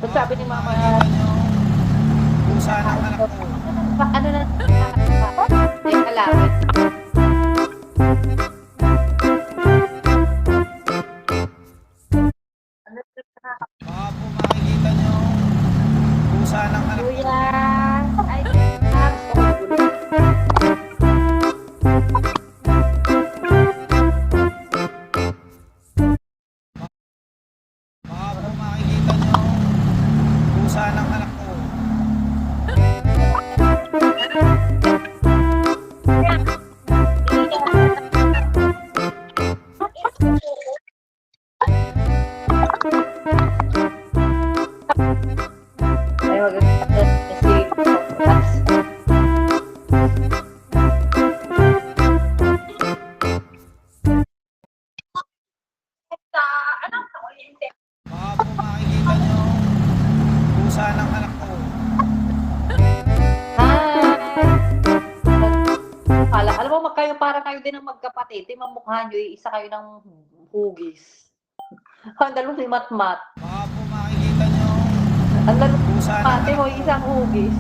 Ba't Baka sabi po ni mama, makikita nyo pusa ng nakain anak daw. ko. Ano na, yung lalaki. Ano na, Baka po makikita nyo pusa ng anak ko. kuya? Ay, gusto ko gulo. Baka po makikita nyo pusa ng anak ko. Ay, wag kasi Baka po makikita nyo pusa ng anak ko. Alam mo, magkayo para kayo din ng magkapatid. Di mamukha nyo, isa kayo ng hugis. Ang dalawa si Matmat. Baka po makikita nyo Ang dalawa si pusa ng Mate anak mo, ko. isang hugis.